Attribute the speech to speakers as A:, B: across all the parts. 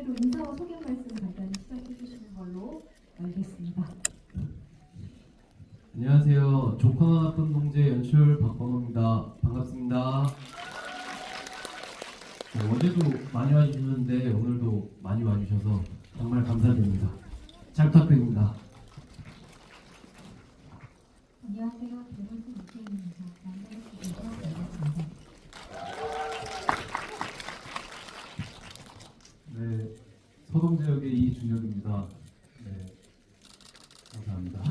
A: 그리고 인사와 소개 말씀 간단히 시작해 주시는 걸로 알겠습니다.
B: 안녕하세요. 조커나 나쁜 동재 연출 박범호입니다. 반갑습니다. 네, 어제도 많이 와주셨는데 오늘도 많이 와주셔서 정말 감사드립니다. 잘 부탁드립니다.
A: 안녕하세요. 배우수 이태입니다. 남자분께서 반갑습니다.
B: 네, 서동재역의 이준혁입니다. 네, 감사합니다.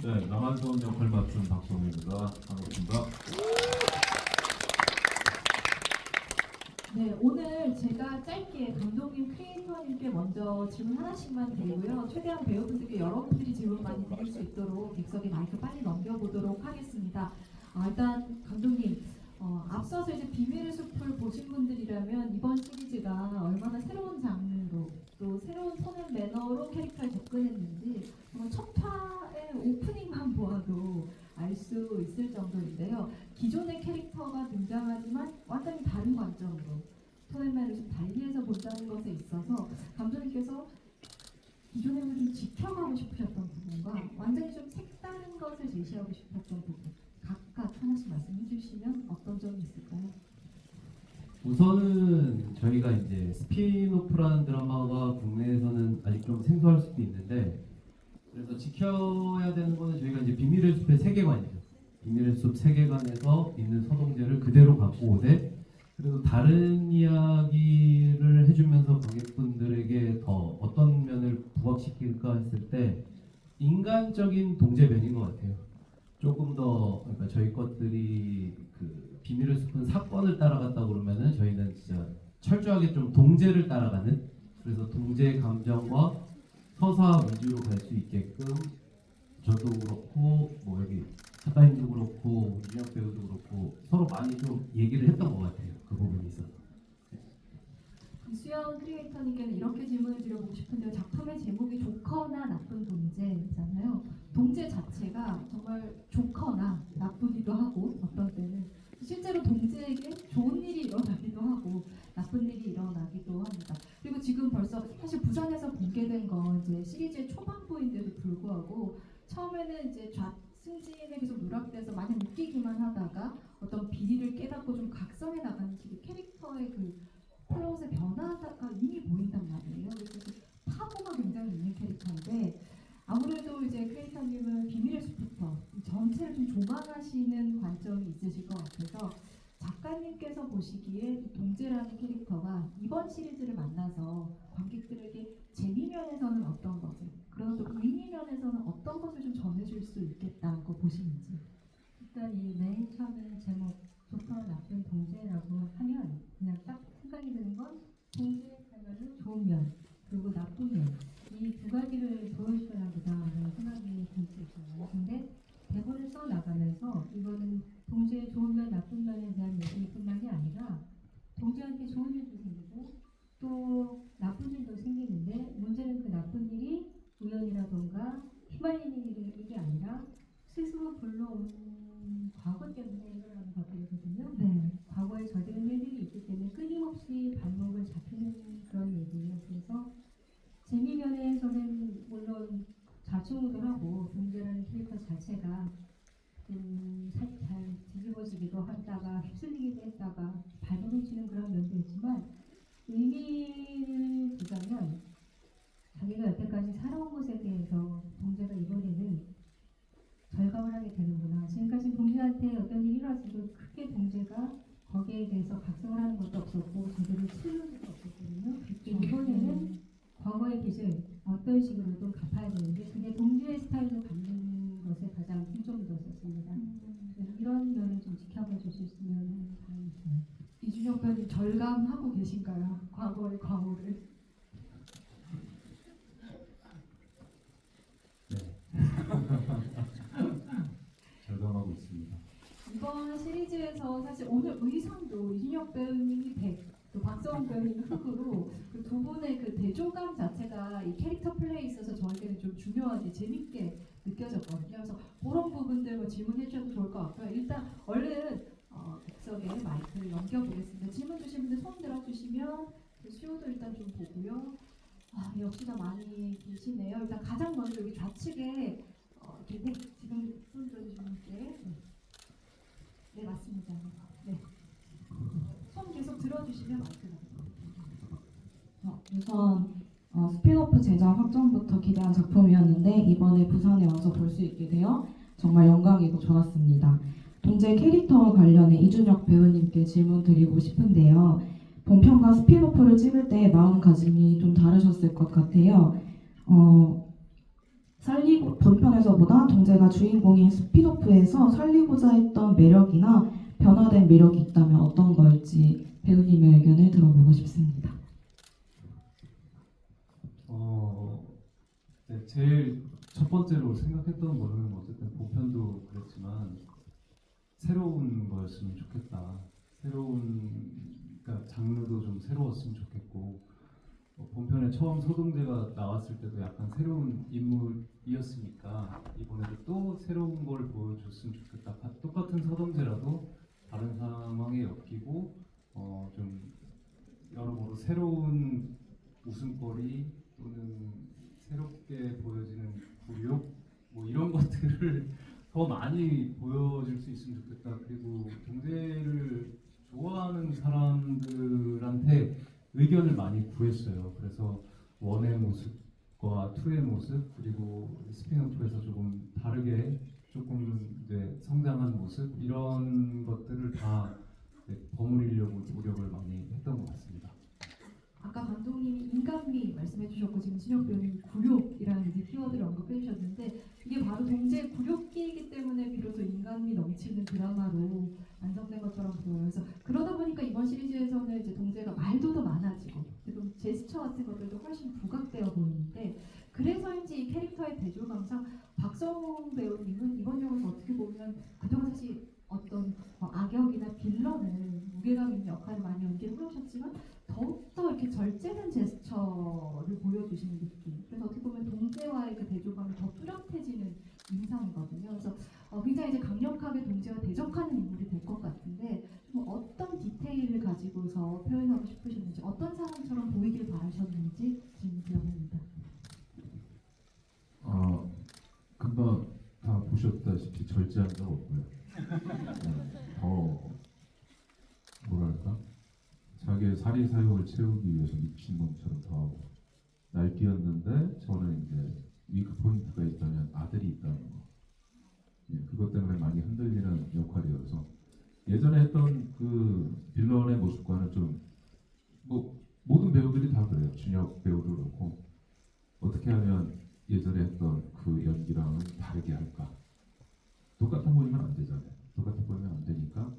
C: 네, 남한서원 역할 맡은 박성우입니다. 반갑습니다.
A: 네, 오늘 제가 짧게 감독님, 크리에이터님께 먼저 질문 하나씩만 드리고요. 최대한 배우분들께 여러분들이 질문 많이 드릴 수 있도록 객석에 마이크 빨리 넘겨보도록 하겠습니다. 일단 감독님, 앞서서 이제 비밀의 숲을 보신 분들이라면 이번 시리즈가 얼마나 새로운 장르로 또 새로운 톤앤 매너로 캐릭터에 접근했는지 정말 첫 화의 오프닝만 보아도 알 수 있을 정도인데요. 기존의 캐릭터가 등장하지만 완전히 다른 관점으로 톤앤 매너를 좀 달리해서 본다는 것에 있어서 감독님께서 기존에는 좀 지켜가고 싶으셨던 부분과 완전히 좀 색다른 것을 제시하고 싶었던 부분 각각 하나씩 말씀해 주시면 어떤 점이 있을까요?
B: 우선은 저희가 이제 스피노프라는 드라마가 국내에서는 아직 좀 생소할 수도 있는데, 그래서 지켜야 되는 거는 저희가 이제 비밀의 숲의 세계관이죠. 비밀의 숲 세계관에서 있는 서동재를 그대로 갖고 오되, 그리고 다른 이야기를 해주면서 관객분들에게 더 어떤 면을 부각시킬까 했을 때 인간적인 동재면인 것 같아요. 조금 더, 그러니까 저희 것들이 그 비밀의 숲은 사건을 따라갔다 그러면은 저희는 진짜 철저하게 좀 동재를 따라가는, 그래서 동재 감정과 서사 위주로 갈 수 있게끔 저도 그렇고 뭐 여기 작가님도 그렇고 윤혁 배우도 그렇고 서로 많이 좀 얘기를 했던 것 같아요. 그 부분이 있어서.
A: 수영 크리에이터님께는 이렇게 질문을 드려보고 싶은데요. 작품의 제목이 좋거나 나쁜 동재잖아요. 동재 자체가 정말 좋거나 나쁘기도 하고 어떤 때는 실제로 동재에게 좋은 일이 일어나기도 하고 나쁜 일이 일어나기도 합니다. 그리고 지금 벌써 사실 부산에서 공개된 건 이제 시리즈의 초반부인데도 불구하고 처음에는 이제 승진에 계속 누락돼서 많이 웃기기만 하다가 어떤 비리를 깨닫고 좀 각성해 나가는 식의 캐릭터의 그 플롯의 변화가 이미 보인단 말이에요. 그래서 파고가 굉장히 있는 캐릭터인데 아무래도 이제 크리에이터님은 비밀의 숲부터 전체를 좀 조망하시는 관점이 있으실 것 같아서 작가님께서 보시기에 동재라는 캐릭터가 이번 시리즈를 만나서 관객들에게 재미면에서는 어떤 것을 그리고 또 의미면에서는 어떤 것을 좀 전해줄 수 있겠다고 보시는지.
D: 일단 이 맨 처음에 제목 좋거나 나쁜 동재라고 하면 그냥 딱 생각이 드는 건 동재의 하면은 좋은 면 그리고 나쁜 면 이 두 가지를 보여주나 보다라는 생각이 들 수 있잖아요. 근데 대본을 써 나가면서 이거는 동재의 좋은 면 나쁜 면에 대한 얘기뿐만이 아니라 동재한테 좋은 일도 생기고 또 나쁜 일도 생기는데 문제는 그 나쁜 일이 우연이라던가 휘말리는 일이 아니라 스스로 불러온 과거 때문에 일어나는 것들이거든요.
A: 네.
D: 과거에 저지른 일들이 있기 때문에 끊임없이 반복을 잡히는 그런 얘기예요. 그래서 재미면에서는 물론 좌충우돌하고 동재라는 캐릭터 자체가 잘 뒤집어지기도 했다가 휩쓸리기도 했다가 발버둥 치는 그런 면도 있지만 의미를 두자면 자기가 여태까지 살아온 것에 대해서 동재가 이번에는 절감을 하게 되는구나. 지금까지 동재한테 어떤 일이 일어났어도 크게 동재가 거기에 대해서 각성을 하는 것도 없었고 제대로 치는 것도 없었거든요. 이번에는 과거의 빚을 어떤 식으로든 갚아야 되는데 그게 동재의 스타일로 갚는 것에 가장 힘점을 뒀었습니다. 그래서 이런 면을 좀 지켜봐 주실 수 있으면 하는 바람이 있어요.
A: 이준혁 배우님 절감하고 계신가요? 과거의 과오를.
C: 절감하고 있습니다.
A: 이번 시리즈에서 사실 오늘 의상도 이준혁 배우님이 100, 또 박성훈 배우님이 흑으로 그 두 분의 그 대조감 자체가 이 캐릭터 플레이에 있어서 저에게는 좀 중요하게 재밌게 느껴졌거든요. 그래서 그런 부분들 뭐 질문해 주셔도 좋을 것 같고요. 일단 얼른 객석에 마이크를 넘겨보겠습니다. 질문 주신 분들 손 들어주시면 그 수요도 일단 좀 보고요. 역시나 많이 계시네요. 일단 가장 먼저 여기 좌측에 이렇게 지금 손 들어주시는 분께 네 맞습니다. 네. 손 계속 들어주시면 마이크가
E: 우선 스핀오프 제작 확정부터 기대한 작품이었는데 이번에 부산에 와서 볼 수 있게 되어 정말 영광이고 좋았습니다. 동재 캐릭터와 관련해 이준혁 배우님께 질문 드리고 싶은데요. 본편과 스핀오프를 찍을 때 마음가짐이 좀 다르셨을 것 같아요. 본편에서보다 동재가 주인공인 스핀오프에서 살리고자 했던 매력이나 변화된 매력이 있다면 어떤 걸지 배우님의 의견을 들어보고 싶습니다.
C: 네, 제일 첫 번째로 생각했던 거는 어쨌든 본편도 그랬지만 새로운 거였으면 좋겠다. 그러니까 장르도 좀 새로웠으면 좋겠고 본편에 처음 서동재가 나왔을 때도 약간 새로운 인물이었으니까 이번에도 또 새로운 걸 보여줬으면 좋겠다. 똑같은 서동재라도 다른 상황에 엮이고 좀 여러모로 새로운 웃음거리 또는 새롭게 보여지는 굴욕 뭐 이런 것들을 더 많이 보여줄 수 있으면 좋겠다. 그리고 동재를 좋아하는 사람들한테 의견을 많이 구했어요. 그래서 원의 모습과 투의 모습 그리고 스핀오프에서 조금 다르게 조금 이제 성장한 모습 이런 것들을 다 버무리려고 노력을 많이 했던 것 같습니다.
A: 아까 감독님이 인간미 말씀해 주셨고 지금 신혁 배우님 굴욕이라는 이제 키워드를 언급해 주셨는데 이게 바로 동재의 굴욕기이기 때문에 비로소 인간미 넘치는 드라마로 완성된 것처럼 보여요. 그래서 그러다 보니까 이번 시리즈에서는 이제 동재가 말도 더 많아지고 그리고 제스처 같은 것들도 훨씬 부각되어 보이는데 그래서인지 이 캐릭터의 대조감상 박성웅 배우님은 이번 영화에서 어떻게 보면 그동안 사실 어떤 악역이나 빌런을 무게감 있는 역할을 많이 연기를 해오셨지만 더욱더 이렇게 절제된 제스처를 보여주시는 느낌. 그래서 어떻게 보면 동재와의 그 대조감이 더 뚜렷해지는 인상이거든요. 그래서 굉장히 이제 강력하게 동재와 대적하는 인물이 될 것 같은데 좀 어떤 디테일을 가지고서 표현하고 싶으셨는지 어떤 사람처럼 보이길 바라셨는지 질문 드려봅니다.
C: 금방 다 보셨다시피 절제한 적 없고요. 더 뭐랄까 자기의 사리 사욕을 채우기 위해서 미친 놈처럼 더 날뛰었는데 저는 이제 위크 포인트가 있다면 아들이 있다는 거. 그것 때문에 많이 흔들리는 역할이어서 예전에 했던 그 빌런의 모습과는 좀 뭐 모든 배우들이 다 그래요. 준혁 배우도 그렇고 어떻게 하면 예전에 했던 그 연기랑은 다르게 할까? 똑같아 보이면 안 되잖아요. 똑같아 보이면 안 되니까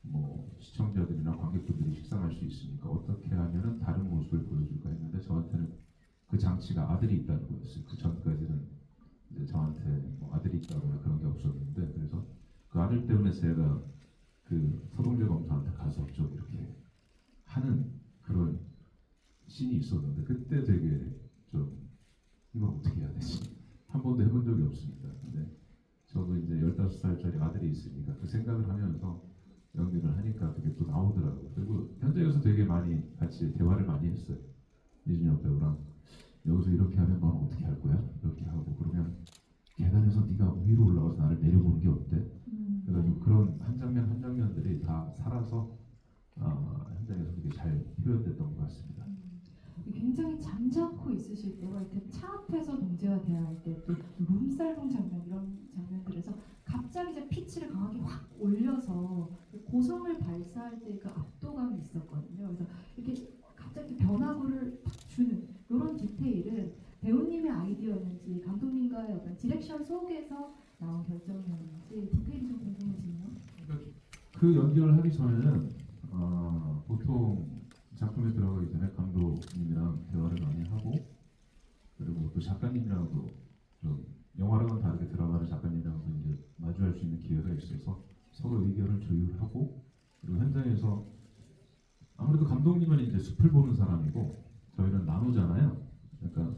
C: 뭐 시청자들이나 관객분들이 식상할 수 있으니까 어떻게 하면은 다른 모습을 보여줄까 했는데 저한테는 그 장치가 아들이 있다는 거였어요. 그 전까지는 이제 저한테 뭐 아들이 있다거나 그런 게 없었는데 그래서 그 아들 때문에 제가 그 서동재 검사한테 가서 좀 이렇게 하는 그런 씬이 있었는데 그때 되게 좀 이걸 어떻게 해야 되지? 한 번도 해본 적이 없습니다. 근데 저도 이제 15살짜리 아들이 있으니까 그 생각을 하면서 연기를 하니까 그게 또 나오더라고요. 그리고 현장에서 되게 많이 같이 대화를 많이 했어요. 이준혁 배우랑 여기서 이렇게 하면 너는 어떻게 할 거야? 이렇게 하고 그러면 계단에서 네가 위로 올라가서 나를 내려보는 게 어때? 그래가지고 그런 한 장면 한 장면들이 다 살아서 현장에서 되게 잘 표현됐던 것 같습니다.
A: 굉장히 잠자코 있으실 때와 이렇게 차 앞에서 동재와 대화할 때 또 룸살롱 장면 이런 장면들에서 갑자기 이제 피치를 강하게 확 올려서 고성을 발사할 때 그 압도감이 있었거든요. 그래서 이렇게 갑자기 변화구를 탁 주는 이런 디테일은 배우님의 아이디어였는지 감독님과의 어떤 디렉션 속에서 나온 결정이었는지 디테일이 좀 궁금해지네요.
C: 그 연기를 하기 전에는 보통 작품에 들어가기 전에 감독님이랑 대화를 많이 하고 그리고 또 작가님이랑도 좀 영화랑은 다르게 드라마를 작가님이랑도 이제 마주할 수 있는 기회가 있어서 서로 의견을 조율하고 그리고 현장에서 아무래도 감독님은 이제 숲을 보는 사람이고 저희는 나누잖아요. 그러니까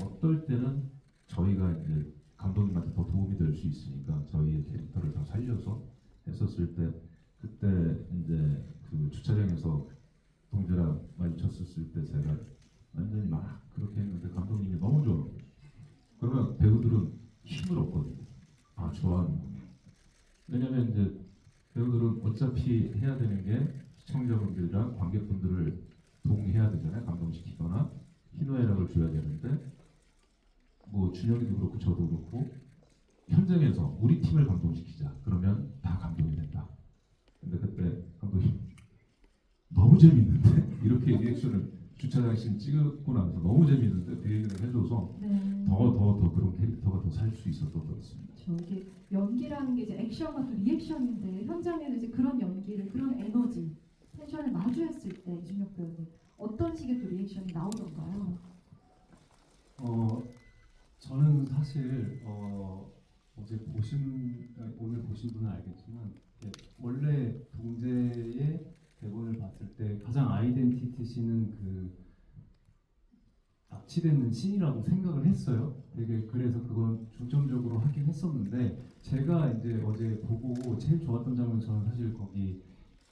C: 어떨 때는 저희가 이제 감독님한테 더 도움이 될 수 있으니까 저희의 캐릭터를 더 살려서 했었을 때 그때 이제 그 주차장에서 동재랑 마주쳤을 때 제가 완전히 막 그렇게 했는데 감독님이 너무 좋아. 그러면 배우들은 힘을 얻거든요. 아 좋아하는 거예요. 왜냐면 이제 배우들은 어차피 해야 되는 게 시청자분들이랑 관객분들을 동의해야 되잖아요. 감동시키거나 희노애락을 줘야 되는데 뭐 준영이도 그렇고 저도 그렇고 현장에서 우리 팀을 감동시키자. 그러면 다 감동이 된다. 근데 그때 감독님 너무 재밌는데 이렇게 리액션을 주차장 씬 찍고 나서 너무 재밌는데 그 얘기를 해줘서
A: 네.
C: 더 그런 캐릭터가 더 살 수 있었던 것 같습니다.
A: 이게 연기라는 게 이제 액션과 또 리액션인데 현장에서 이제 그런 연기를 그런 에너지 텐션을 마주했을 때 이준혁 배우님 어떤 식의 또 리액션이 나오던가요?
F: 저는 사실 오늘 보신 분은 알겠지만 원래 동재의 대본을 봤을 때 가장 아이덴티티시는 그 납치되는 씬이라고 생각을 했어요. 되게 그래서 그건 중점적으로 하긴 했었는데 제가 이제 어제 보고 제일 좋았던 장면 저는 사실 거기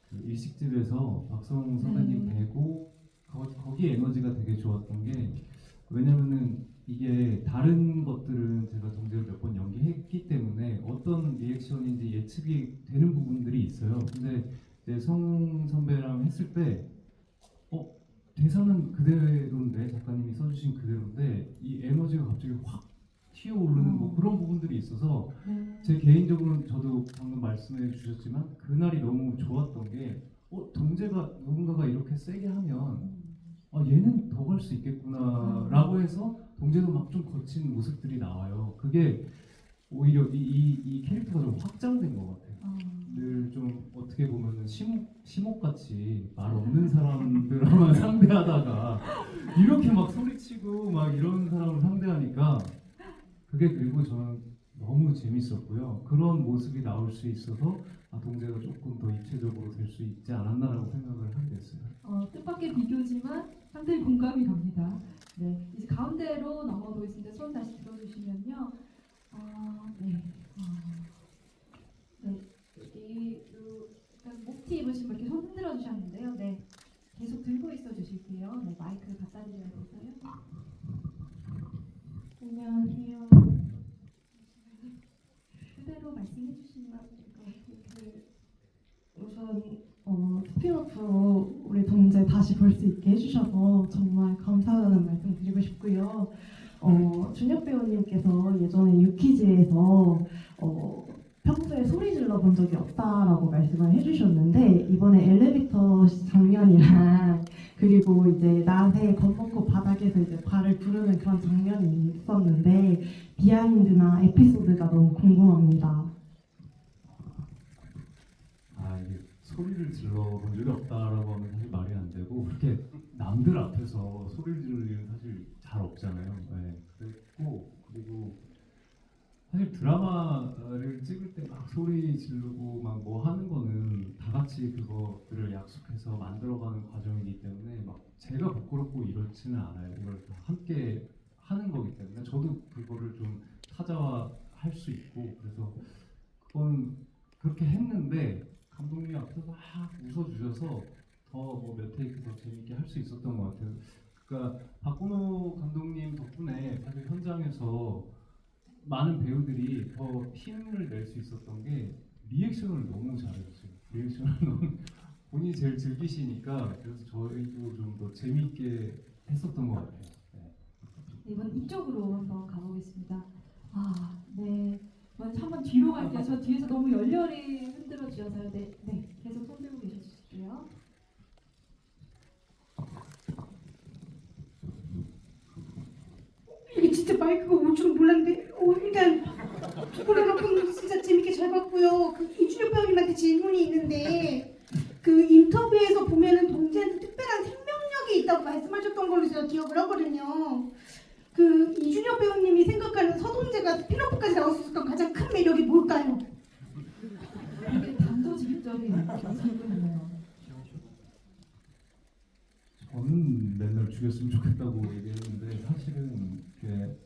F: 그 일식집에서 박성 선배님 뵈고 거기 에너지가 되게 좋았던 게 왜냐면은 이게 다른 것들은 제가 동재를 몇 번 연기했기 때문에 어떤 리액션인지 예측이 되는 부분들이 있어요. 근데 이제 성 선배랑 했을 때 대사는 그대로인데 작가님이 써주신 그대로인데 이 에너지가 갑자기 확 튀어오르는 뭐 그런 부분들이 있어서 제 개인적으로는 저도 방금 말씀해 주셨지만 그날이 너무 좋았던 게 동재가 누군가가 이렇게 세게 하면 얘는 더 갈 수 있겠구나라고 해서 동재도 막 좀 거친 모습들이 나와요. 그게 오히려 이 캐릭터가 좀 확장된 것 같아요. 늘 좀 어떻게 보면은 심옥같이 말 없는 사람들만 상대하다가 이렇게 막 소리치고 막 이런 사람을 상대하니까 그게 그리고 저는 너무 재밌었고요. 그런 모습이 나올 수 있어서 동재가 조금 더 입체적으로 될 수 있지 않았나라고 생각을 하게 됐어요.
A: 뜻밖의 비교지만 상당히 공감이 갑니다. 네, 이제 가운데로 넘어보겠습니다. 손 다시 들어주시면요. 네, 약간 목티 입으신 분 이렇게 손 흔들어 주셨는데요. 네, 계속 들고 있어 주실게요. 네, 마이크를 갖다 드려야 돼서요.
G: 안녕하세요.
A: 그대로 말씀해 주시면 될 것 같아요.
G: 우선 스피노프로 우리 동재 다시 볼 수 있게 해주셔서 정말 감사하다는 말씀 드리고 싶고요. 준혁 배우님께서 예전에 유키즈에서 평소에 소리 질러 본 적이 없다라고 말씀을 해주셨는데 이번에 엘리베이터 장면이랑 그리고 이제 낮에 겁먹고 바닥에서 이제 발을 부르는 그런 장면이 있었는데 비하인드나 에피소드가 너무 궁금합니다.
F: 이게 소리를 질러 본 적이 없다라고 하면 사실 말이 안 되고 그렇게 남들 앞에서 소리를 지를 일은 사실 잘 없잖아요. 네, 그랬고 그리고 사실 드라마를 찍을 때 막 소리 지르고 막 뭐 하는 거는 다 같이 그거들을 약속해서 만들어가는 과정이기 때문에 막 제가 부끄럽고 이렇지는 않아요. 이걸 다 함께 하는 거기 때문에 저도 그거를 좀 타자화할 수 있고 그래서 그건 그렇게 했는데 감독님 앞에서 막 웃어주셔서 더 뭐 몇 테이크 더 재밌게 할 수 있었던 것 같아요. 그러니까 박건호 감독님 덕분에 사실 현장에서 많은 배우들이 더 힘을 낼 수 있었던 게 리액션을 너무 잘해줬어요. 리액션을 너무 본인이 제일 즐기시니까 그래서 저희도 좀 더 재미있게 했었던 것 같아요. 네.
A: 이번 이쪽으로 한번 가보겠습니다. 네. 먼저 한번 뒤로 갈게요. 저 뒤에서 너무 열렬히 흔들어 주셔서요. 네, 계속 손 들고 계셔주실게요.
H: 이게 진짜 마이크가 올 줄은 몰랐는데 일단 두분의 작품 진짜 재밌게 잘 봤고요. 그 이준혁 배우님한테 질문이 있는데 그 인터뷰에서 보면은 동재한테 특별한 생명력이 있다고 말씀하셨던 걸로 제가 기억을 하거든요. 그 이준혁 배우님이 생각하는 서동재가 스피노프까지 나올 수 있었던 가장 큰 매력이 뭘까요?
A: 이게 단도직입적인 질문이네요.
F: 저는 맨날 죽였으면 좋겠다고 얘기했는데 사실은 이렇게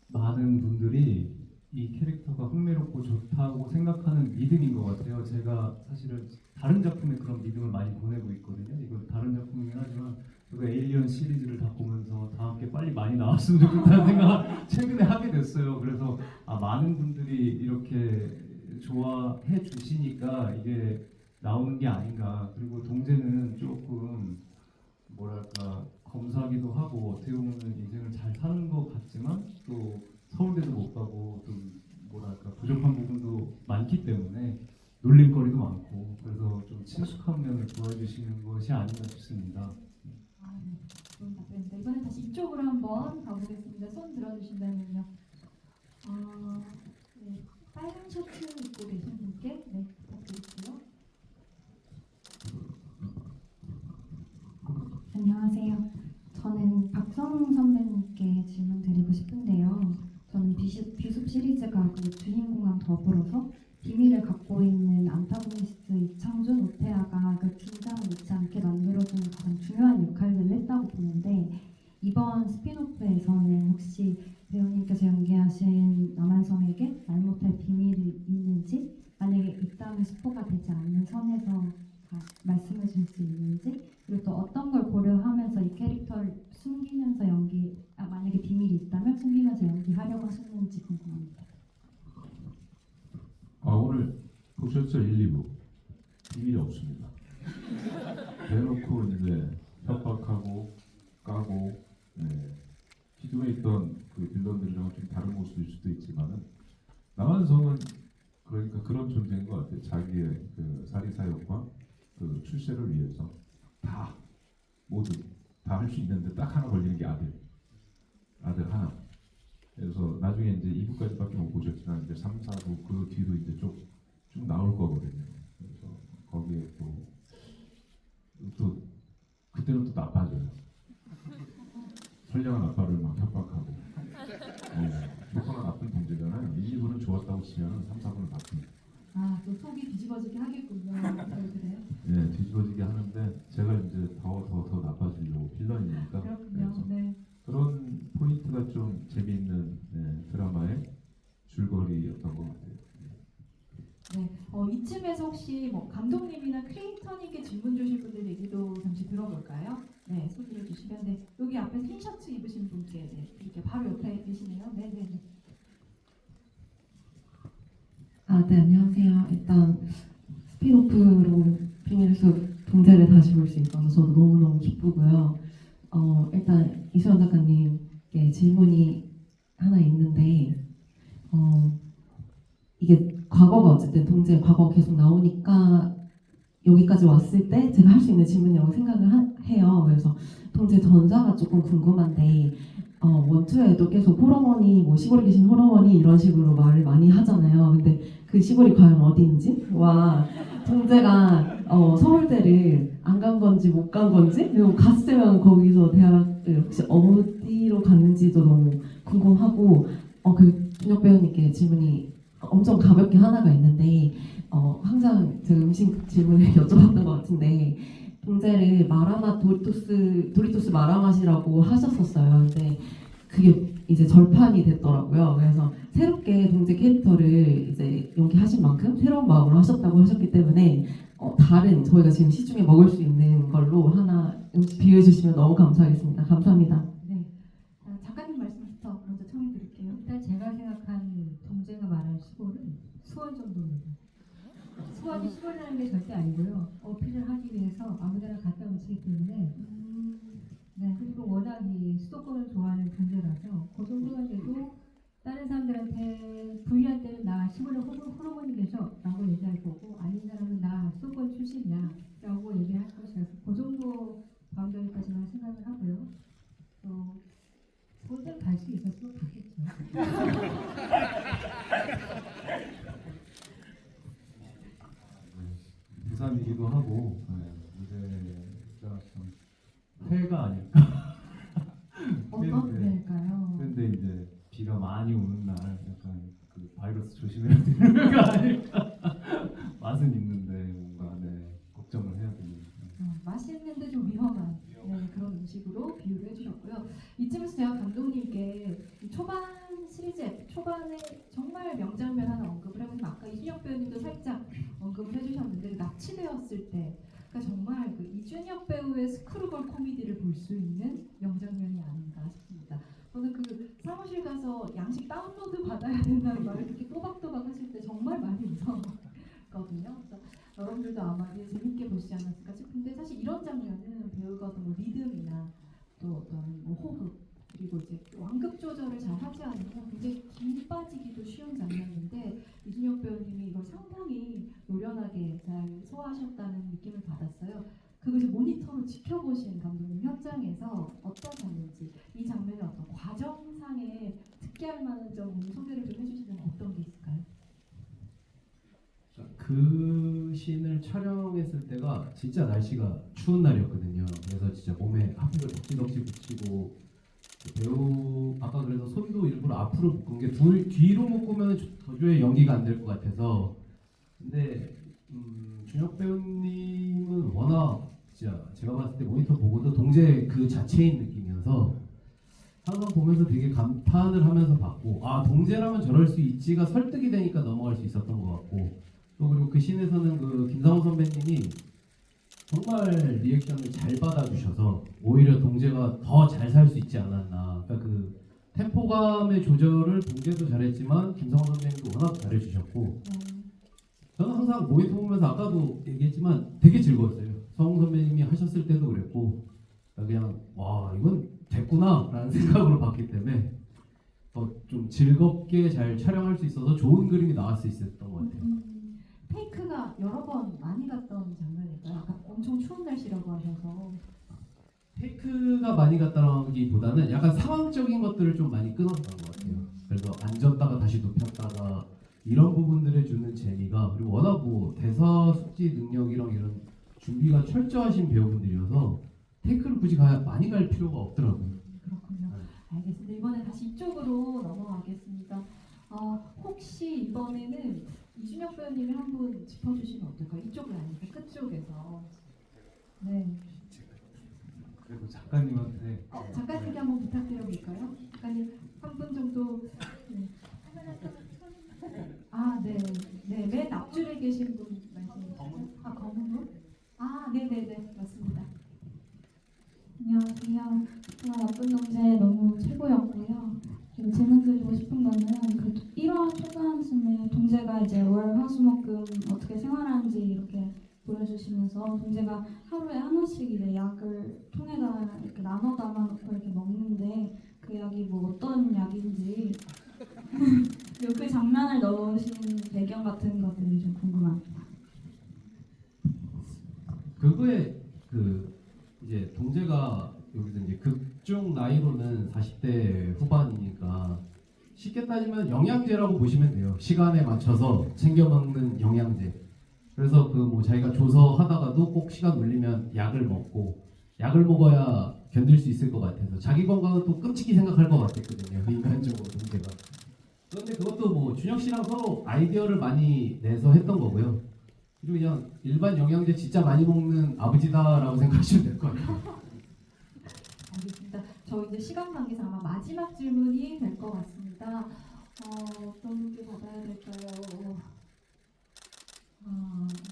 F: 많은 분들이 이 캐릭터가 흥미롭고 좋다고 생각하는 믿음인 것 같아요. 제가 사실은 다른 작품에 그런 믿음을 많이 보내고 있거든요. 이건 다른 작품이긴 하지만 저도 에일리언 시리즈를 다 보면서 다 함께 빨리 많이 나왔으면 좋겠다는 생각을 최근에 하게 됐어요. 그래서 많은 분들이 이렇게 좋아해 주시니까 이게 나오는 게 아닌가. 그리고 동재는 조금 뭐랄까 검사기도 하고 어떻게 보면 인생을 잘 사는 것 같지만 또 서울대도 못 가고 좀 뭐랄까 부족한 부분도 많기 때문에 놀림거리도 많고 그래서 좀 친숙한 면을 보여주시는 것이 아닌가 싶습니다.
A: 아, 네. 좋은 답변입니다. 이번엔 다시 이쪽으로 한번 가보겠습니다. 손 들어주신다면요. 네. 빨간 셔츠 입고 계신 분께 네, 부탁드릴게요.
E: 안녕하세요. 저는 박성 선배님께 질문 드리고 싶은데요. 저는 비숲 시리즈가 그 주인공과 더불어서 비밀을 갖고 있는 안타고니스트 이창준, 오페아가 그 긴장을 놓지 않게 만들어주는 가장 중요한 역할을 했다고 보는데 이번 스피노프에서는 혹시 배우님께서 연기하신 남한성에게 말 못할 비밀이 있는지 만약에 있다면 스포가 되지 않는 선에서 말씀해 줄 수 있는지 그리고 또 어떤 걸 고려하면서 이 캐릭터를 숨기면서 만약에 비밀이 있다면 숨기면서 연기하려고 하셨는지 궁금합니다.
C: 오늘 보셨죠? 1, 2부 비밀이 없습니다. 대놓고 이제 협박하고 까고 기존에 있던 그 빌런들이랑 좀 다른 모습일 수도 있지만은 남한성은 그러니까 그런 존재인 것 같아요. 자기의 그 사리사욕과 그 출세를 위해서 다 모두 다 할 수 있는데 딱 하나 걸리는 게 아들 하나. 그래서 나중에 이제 2부까지밖에 못 보셨지만 이제 3, 4부 그 뒤도 이제 쭉 나올 거거든요. 그래서 거기에 또 그때는 또 나빠져요. 선량한 아빠를 막 협박하고. 조건은 나쁜 동재잖아요. 1, 2부는 좋았다고 치면 3, 4부는 나쁩니다.
A: 또 속이 뒤집어지게 하겠군요. 그래요?
C: 네, 뒤집어지게 하는데 제가 이제 더 나빠지려고 빌런이니까.
A: 그렇군요.
C: 그래서
A: 네.
C: 그런 포인트가 좀 재미있는 드라마의 줄거리였던 것 같아요.
A: 네. 이쯤에서 혹시 뭐 감독님이나 크리에이터님께 질문 주실 분들 얘기도 잠시 들어볼까요? 네, 손 들어주시면 네. 여기 앞에 흰 셔츠 입으신 분께 네, 이렇게 바로 옆에 계시네요. 네, 네, 네.
I: 네, 안녕하세요. 일단 스피노프로 비밀숲 동재를 다시 볼 수 있어서 저도 너무너무 기쁘고요. 일단 이수연 작가님께 질문이 하나 있는데 이게 과거가 어쨌든 동재 과거 계속 나오니까 여기까지 왔을 때 제가 할 수 있는 질문이라고 생각을 해요. 그래서 동재 전사가 조금 궁금한데 원투에도 계속 호러머니, 뭐 시골에 계신 호러머니 이런 식으로 말을 많이 하잖아요. 근데 그 시골이 과연 어디인지와 동재가 서울대를 안 간 건지 못 간 건지 그리고 갔으면 거기서 대학을 혹시 어디로 갔는지도 너무 궁금하고 그 준혁 배우님께 질문이 엄청 가볍게 하나가 있는데 항상 제가 음식 질문을 여쭤봤던 것 같은데 동재를 마라맛 도리토스 마라맛이라고 하셨었어요. 근데 그게 이제 절판이 됐더라고요. 그래서 새롭게 동재 캐릭터를 이제 연기하신 만큼 새로운 마음으로 하셨다고 하셨기 때문에 다른 저희가 지금 시중에 먹을 수 있는 걸로 하나 음식 비유해 주시면 너무 감사하겠습니다. 감사합니다.
A: 네. 작가님 말씀부터 먼저 청해 드릴게요.
D: 일단 제가 생각한 동재가 말할 시골은 수원 정도입니다. 수원이 시골이라는 게 절대 아니고요. 어필을 하기 위해서 아무데나 갖다 놓치기 때문에 네, 그리고 워낙 이 수도권을 좋아하는 존재라서 그 정도만 돼도 다른 사람들한테 불리할 때는 나 시골에 호르몬이 계셔 라고 얘기할 거고 아닌 사람은 나 수도권 출신이야 라고 얘기할 것이라서 그 정도 바운더리까지만 생각을 하고요. 서울대 갈 수 있었으면 갔겠죠.
F: 부산이기도 하고 문제가 좀 회가 아닐까.
A: 어떤
F: 네.
A: 데일까요?
F: 그런데 이제 비가 많이 오는 날 약간 그 바이러스 조심해야 되는 거 아닐까. 맛은 있는데 뭔가 걱정을 해야 되는.
A: 맛있는데 좀 위험한 네, 그런 음식으로 비유를 해주셨고요. 이쯤에서 제가 감독님께 초반 시리즈 초반에 정말 마취되었을 때, 그러니까 정말 그 이준혁 배우의 스크루벌 코미디를 볼 수 있는 명장면이 아닌가 싶습니다. 저는 그 사무실 가서 양식 다운로드 받아야 된다는 말을 이렇게 또박또박 하실 때 정말 많이 웃었거든요. 그래서 여러분들도 아마 되게 재밌게 보시지 않았을까 싶은데, 사실 이런 장면은 배우가 어떤 뭐 리듬이나 또 어떤 뭐 호흡, 그리고 이제 완급 조절을 잘 하지 않으면 굉장히 긴 빠지기도 쉬운 장면인데, 이준혁 배우님이 이걸 상당히 노련하게 잘 소화하셨다는 느낌을 받았어요. 그걸 이제 모니터로 지켜보신 감독님, 현장에서 어떠셨는지, 이 장면의 어떤 과정상에 특기할 만한 점 소개를 좀 해주시면 어떤 게 있을까요?
B: 그 씬을 촬영했을 때가 진짜 날씨가 추운 날이었거든요. 그래서 진짜 몸에 핫팩을 덕지덕지 붙이고, 배우 아까 그래서 손도 일부러 앞으로 묶은 게 뒤로 묶으면 도저히 연기가 안 될 것 같아서. 근데 준혁 배우님은 워낙 진짜 제가 봤을 때 모니터 보고도 동재 그 자체인 느낌이어서 항상 보면서 되게 감탄을 하면서 봤고, 아 동재라면 저럴 수 있지가 설득이 되니까 넘어갈 수 있었던 것 같고, 또 그리고 그 씬에서는 그 김상우 선배님이 정말 리액션을 잘 받아주셔서 오히려 동재가 더 잘 살 수 있지 않았나. 그러니까 그 템포감의 조절을 동재도 잘했지만 김상우 선배님도 워낙 잘해주셨고, 저는 항상 모니터 보면서 아까도 얘기했지만 되게 즐거웠어요. 성우 선배님이 하셨을 때도 그랬고, 그냥 와 이건 됐구나 라는 생각으로 봤기 때문에 좀 즐겁게 잘 촬영할 수 있어서 좋은 그림이 나올 수 있었던 것 같아요.
A: 테이크가 여러 번 많이 갔던 장면일까요? 약간 엄청 추운 날씨라고 하셔서.
B: 테이크가 많이 갔다기보다는 약간 상황적인 것들을 좀 많이 끊었던 것 같아요. 그래서 앉았다가 다시 눕혔다가 이런 부분들에 주는 재미가, 그리고 워낙 뭐 대사 숙지 능력이랑 이런 준비가 철저하신 배우분들이어서 테이크를 굳이 많이 갈 필요가 없더라고요.
A: 그렇군요. 알겠습니다. 이번에 다시 이쪽으로 넘어가겠습니다. 혹시 이번에는 이준혁 배우님이 한 분 짚어주시면 어떨까요? 이쪽은 아니고 끝쪽에서. 네.
F: 그래도 작가님한테
A: 작가님께 한번 부탁드려볼까요? 작가님 한 분 정도. 네. 네. 맨 앞줄에 계신 분 말씀해 주세요. 검은 분? 네네네, 맞습니다.
J: 안녕하세요. 정말 나쁜 동재 너무 최고였고요. 그리고 질문 드리고 싶은 거는 그 1화 초반쯤에 동재가 이제 월, 화, 수, 목, 금 어떻게 생활하는지 이렇게 보여주시면서 동재가 하루에 하나씩 이제 약을 통에다 이렇게 나눠 담아놓고 이렇게 먹는데 그 약이 뭐 어떤 약인지 그리고 그 장면을 넣으신 배경 같은 것들이 좀 궁금합니다.
B: 그거에 이제 동재가 여기서 이제 극중 나이로는 40대 후반이니까 쉽게 따지면 영양제라고 보시면 돼요. 시간에 맞춰서 챙겨 먹는 영양제. 그래서 그 뭐 자기가 조서하다가도 꼭 시간 올리면 약을 먹고, 약을 먹어야 견딜 수 있을 것 같아서 자기 건강은 또 끔찍히 생각할 것 같았거든요. 인간적으로 동재가. 그런데 그것도 뭐 준혁 씨랑 서로 아이디어를 많이 내서 했던 거고요. 그리고 그냥 일반 영양제 진짜 많이 먹는 아버지다라고 생각하시면 될 것 같아요.
A: 알겠습니다. 저 이제 시간 관계상 아마 마지막 질문이 될 것 같습니다. 어떤 게 받아야 될까요?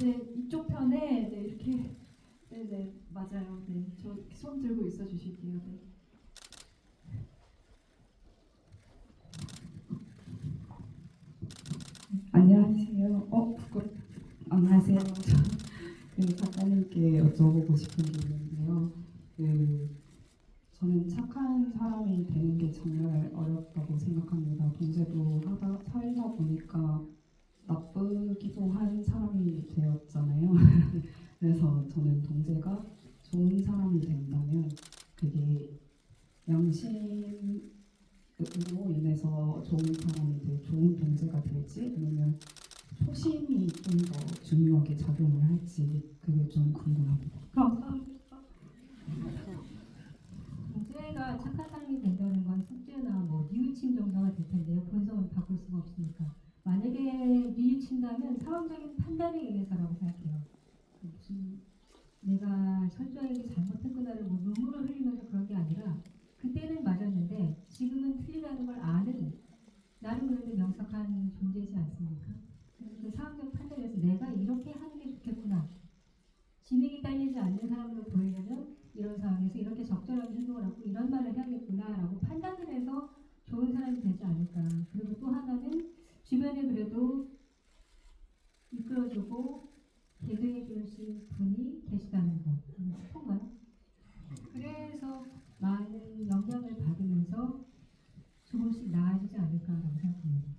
A: 네, 이쪽 편에 네, 이렇게 네, 맞아요. 네, 저 손 들고 있어 주실게요. 네.
K: 안녕하세요. 안녕하세요. 그 작가님께 여쭤보고 싶은 게 있는데요. 저는 착한 사람이 되는 게 정말 어렵다고 생각합니다. 동재도 살다 보니까 나쁘기도 한 사람이 되었잖아요. 그래서 저는 동재가 좋은 사람이 된다면 그게 양심으로 인해서 좋은 사람이 좋은 동재가 될지, 아니면 초심이 좀 더 중요하게 작용을 할지, 그게 좀 궁금합니다.
A: 감사합니다.
D: 동재가 착한 사람이 된다는 건 숙제나 뭐 뉘우침 정도가 될 텐데요. 본성은 바꿀 수가 없으니까. 만약에 뉘우친다면 상황적인 판단에 의해서라고 생각해요. 무슨 내가 철저하게 잘못했구나를 뭐 눈물을 흘리면서 그런 게 아니라 그때는 맞았는데 지금은 틀리다는 걸 아는, 나는 그래도 명석한 존재이지 않습니까? 그래서 그 상황적 판단에서 내가 이렇게 하는 게 좋겠구나 나중에 이렇게 적절하게 행동을 하고 이런 말을 해야겠구나라고 판단을 해서 좋은 사람이 되지 않을까. 그리고 또 하나는 주변에 그래도 이끌어주고 개도해 주신 분이 계시다는 거. 스폰가요? 그래서 많은 영향을 받으면서 조금씩 나아지지 않을까라고 생각합니다.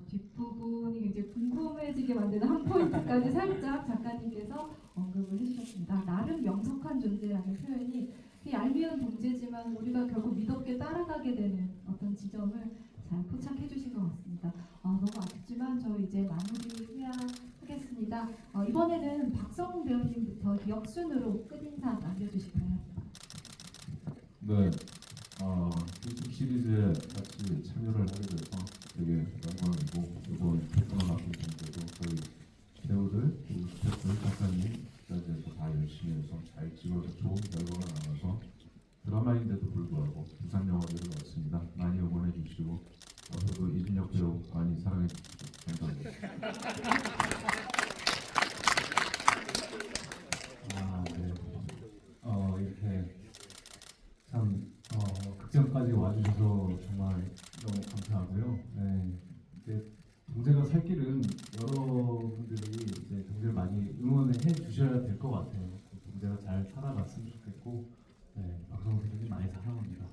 A: 뒷부분이 이제 궁금해지게 만드는 한 포인트까지 살짝 작가님께서 언급을 해주셨습니다. 나름 명석한 존재라는 표현이 얄미운 동재지만 우리가 결국 믿었게 따라가게 되는 어떤 지점을 잘 포착해 주신 것 같습니다. 너무 아쉽지만 저 이제 마무리해야 하겠습니다. 이번에는 박성훈 배우님부터 역순으로 끝인사 남겨주실까요?
C: 네, 유튜브 시리즈에 같이 참여를 하게 돼서 되게 영광이고 이번 태풍을 맡은 분들도 저희 배우들 그리고 스태프들 작가님까지 해서 다 열심히 해서 잘 찍어서 좋은 결과가 나와서 드라마인데도 불구하고 부산 영화제를 왔습니다. 많이 응원해 주시고 앞으로도 이준혁 배우 많이 사랑해 주시고 감사합니다.
F: 네. 이렇게 참 극장까지 와주셔서 정말 너무 감사하고요. 네. 이제 동재가 살 길은 여러분들이 이제 동재를 많이 응원해 주셔야 될 것 같아요. 동재가 잘 살아갔으면 좋겠고, 네, 박성호 선생님 많이 사랑합니다.